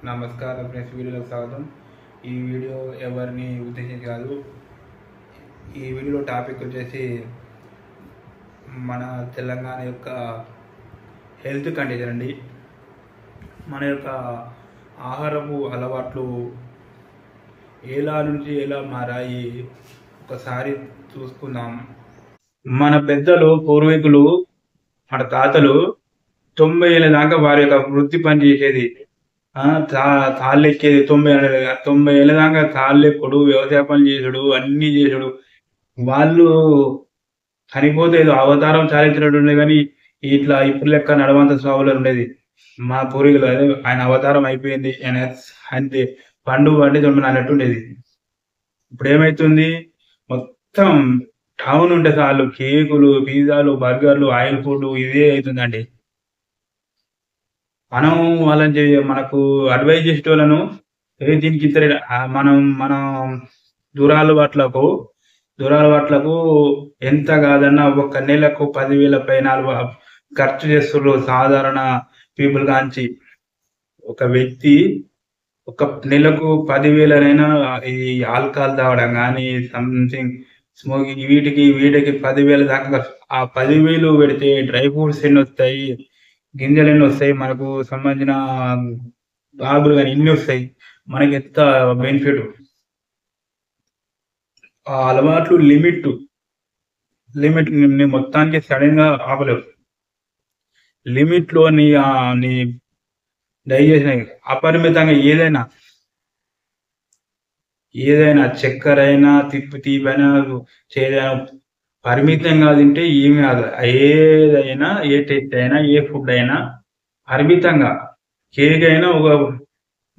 నమస్కారం ఫ్రెండ్స్, వీడియోలోకి స్వాగతం. ఈ వీడియో ఎవరిని ఉద్దేశించి కాదు. ఈ వీడియోలో టాపిక్ వచ్చేసి మన తెలంగాణ యొక్క హెల్త్ కండిషన్ అండి. మన యొక్క ఆహారపు అలవాట్లు ఎలా నుంచి ఎలా మారాయి ఒకసారి చూసుకుందాం. మన పెద్దలు, పూర్వీకులు, మన తాతలు 90 ఏళ్ళ దాకా వారి యొక్క వృత్తి పని చేసేది. తాళ్ళు ఎక్కేది 90 ఏళ్ళ దాకా తాళ్ళు ఎక్కుడు, వ్యవసాయ పనులు చేసుడు, అన్ని చేసుడు. వాళ్ళు చనిపోతే ఏదో అవతారం చాలించినట్టు ఉండే కానీ ఇట్లా ఇప్పుడు లెక్క నడవంత స్వాములు ఉండేది. మా పూర్వీకులు అదే ఆయన అవతారం అయిపోయింది, ఆయన అంతే పండు అంటే తొమ్మిది అన్నట్టు ఉండేది. ఇప్పుడు ఏమైతుంది, మొత్తం టౌన్ ఉంటే చాలు కేకులు, పిజ్జాలు, బర్గర్లు, ఆయిల్ ఫుడ్ ఇదే అవుతుందండి. మనం వాళ్ళని మనకు అడ్వైజ్ చేసేటోళ్ళను దీనికి ఇతర మనం దురలవాట్లకు ఎంత కాదన్నా ఒక నెలకు 10,000 పైన ఖర్చు చేస్తున్నారు సాధారణ పీపుల్ కాంచి. ఒక వ్యక్తి ఒక నెలకు 10,000 ఈ ఆల్కహాల్ తాగడం కానీ సంథింగ్ స్మోకింగ్ వీటికి 10,000 దాకా. ఆ 10,000 పెడితే డ్రై ఫ్రూట్స్ ఎన్ని వస్తాయి, గింజలు ఎన్ని వస్తాయి, మనకు సంబంధించిన ఆకులు కానీ ఎన్ని వస్తాయి, మనకి ఎంత బెనిఫిట్. ఆ అలవాట్లు లిమిట్ మొత్తానికి సడన్ గా ఆపలేవు. లిమిట్ లో నీ డైజెషన్ అపరిమితంగా ఏదైనా చక్కెర అయినా తీపైనా చేదైనా పరిమితంగా తింటే ఏమి కాదు. ఏదైనా ఏ టేస్ట్ అయినా ఏ ఫుడ్ అయినా పరిమితంగా. కేక్ అయినా ఒక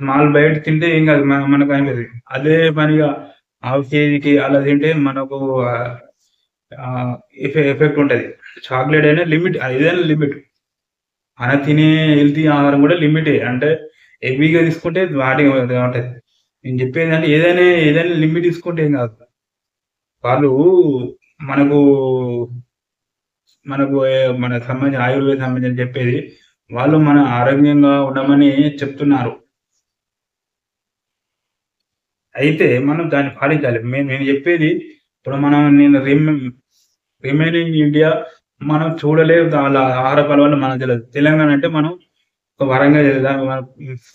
స్మాల్ బయట తింటే ఏం కాదు, మనకు అనిపిస్తుంది. అదే పనిగా హాఫ్ కేజీకి అలా తింటే మనకు ఎఫెక్ట్ ఉంటుంది. చాక్లెట్ అయినా లిమిట్, ఏదైనా లిమిట్. మన తినే హెల్తీ ఆహారం కూడా లిమిటే. అంటే హెవీగా తీసుకుంటే వాటి ఉంటుంది. నేను చెప్పేది అంటే ఏదైనా లిమిట్ తీసుకుంటే ఏం కాదు. వాళ్ళు మనకు మన సంబంధించిన ఆయుర్వేద సంబంధించి చెప్పేది, వాళ్ళు మన ఆరోగ్యంగా ఉండమని చెప్తున్నారు. అయితే మనం దాన్ని పాటించాలి. నేను చెప్పేది ఇప్పుడు నేను రిమైనింగ్ ఇండియా మనం చూడలేదు, వాళ్ళ ఆహార అలవాట్లు మనకు తెలియదు. తెలంగాణ అంటే మనం ఒక వరంగా మన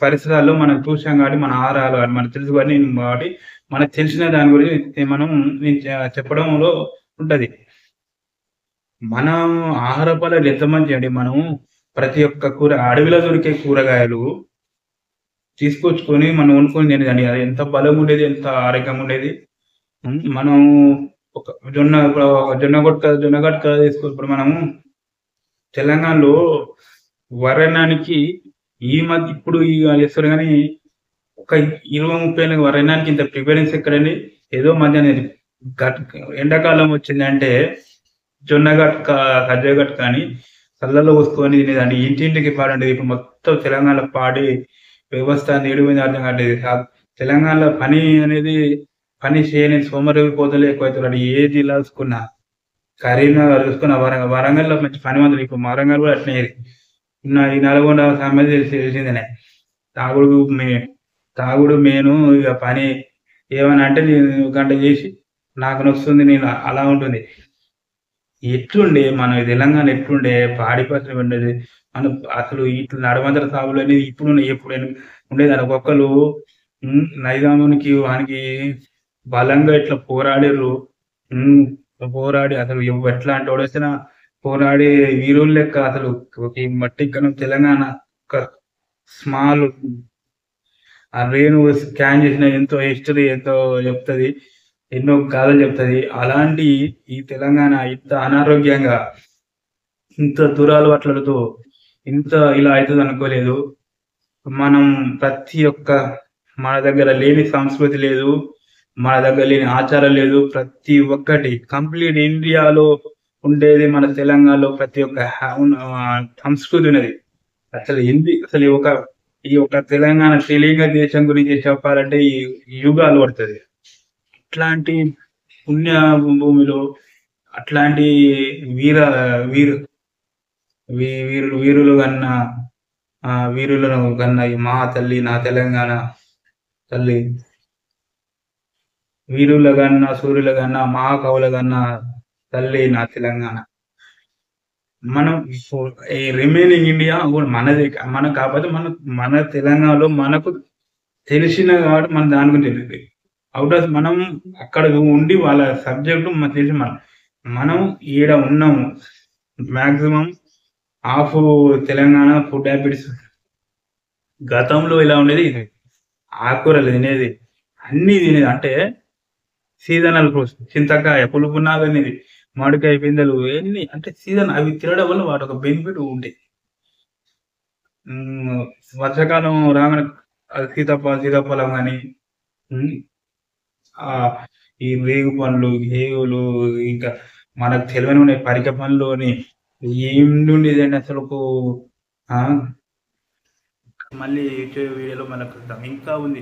పరిసరాల్లో మనం చూసాం కాబట్టి మన ఆహార అలవాటు మనకు తెలుసు కాబట్టి మనకు తెలిసిన దాని గురించి మనం చెప్పడంలో ఉంటది. మనం ఆహార పదార్థాలు ఎంత మంచి అండి. మనం ప్రతి ఒక్క అడవిలో దొరికే కూరగాయలు తీసుకొచ్చుకొని మనం వండుకొని తినేదండి. అది ఎంత బలం ఉండేది, ఎంత ఆరోగ్యంగా ఉండేది. మనం ఒక జొన్న గట్క తీసుకో. ఇప్పుడు మనము తెలంగాణలో వరణానికి ఈ మధ్య ఇప్పుడు చేస్తారు కానీ ఒక 20-30 ఏళ్ళకి వరణానికి ఇంత ప్రిఫరెన్స్ ఎక్కడండి. ఏదో మధ్యాహ్నం ఎండాకాలం వచ్చిందంటే జొన్న గట్క, సజ్జ గట్క అని చల్లలో పోసుకొని తినేదండి. ఇంటింటికి పాడండి. ఇప్పుడు మొత్తం తెలంగాణ పాడి వ్యవస్థ నేడుమైంది అర్థం కావట్లేదు. తెలంగాణలో పని చేయని సోమరిపోతలే ఎక్కువైతున్నారు. ఏ జిల్లా చూసుకున్నా, కరీంనగర్ చూసుకున్నా, వరంగల్లో మంచి పని మందులు. ఇప్పుడు వరంగల్ కూడా అట్లనే ఈ నల్గొండ సంబంధించి తెలిసిందనే. తాగుడు మేను. ఇక పని ఏమని అంటే నేను గంట చేసి నాకు నొస్తుంది, నేను అలా ఉంటుంది. ఎట్లుండే మన తెలంగాణ, ఎట్లుండే పాడి పత్రం ఉండేది. మనం అసలు ఇట్లు నడవంతర సాగులు అనేది ఎప్పుడు ఉండేది. ఒక్కొక్కరు నైజామునికి వానికి బలంగా ఇట్లా పోరాడి అసలు ఎట్లా అంటే వాడొచ్చిన పోరాడి వీరులు లెక్క. అసలు ఈ మట్టి కనం తెలంగాణ ఒక స్మాల్ ఆ రేణు స్కాన్ చేసిన ఎంతో హిస్టరీ ఎంతో చెప్తుంది, ఎన్నో గాథలు చెప్తుంది. అలాంటి ఈ తెలంగాణ ఇంత అనారోగ్యంగా, ఇంత దురలవాట్లతో ఇంత ఇలా అవుతుంది అనుకోలేదు. మనం ప్రతి ఒక్క మన దగ్గర లేని సంస్కృతి లేదు, మన దగ్గర లేని ఆచారం లేదు. ప్రతి ఒక్కటి కంప్లీట్ ఇండియాలో ఉండేది మన తెలంగాణలో ప్రతి ఒక్క సంస్కృతి ఉన్నది. అసలు ఈ ఒక తెలంగాణ తెలియని దేశం గురించి చెప్పాలంటే ఈ యుగాలు పడుతుంది. అట్లాంటి పుణ్య భూమిలో అట్లాంటి వీరులు కన్నా వీరులను కన్నా ఈ మా తల్లి నా తెలంగాణ తల్లి, వీరుల కన్నా సూర్యుల కన్నా మహాకవుల కన్నా తల్లి నా తెలంగాణ. మనం ఈ రిమైనింగ్ ఇండియా కూడా మనది, మన కాకపోతే మన తెలంగాణలో మనకు తెలిసిన కాబట్టి మన దాని గురించి తెలియదు. అవుట్ ఆఫ్ మనం అక్కడ ఉండి వాళ్ళ సబ్జెక్టు మనకు తెలిసి మనం ఈడ ఉన్నాము. Maximum half Telangana food habits గతంలో ఇలా ఉండేది, ఇది ఆకుకూరలు తినేది, అన్నీ తినేది. అంటే సీజనల్ ఫ్రూట్స్, చింతకాయ పులుపున్నా తినేది, మామిడికాయ పిందెలు ఎన్ని అంటే సీజన్, అవి తినడం వల్ల వాటి ఒక బెనిఫిట్ ఉంటాయి. వర్షాకాలం రాగానే సీతాఫలం కానీ, ఈ రేగు పండ్లు, గేగులు, ఇంకా మనకు తెలియని ఉన్నాయి పరిక పండ్లు అని ఏముండేదండి అసలుకు. మళ్ళీ వచ్చే వీడియోలో మనకు ఇంకా ఉంది.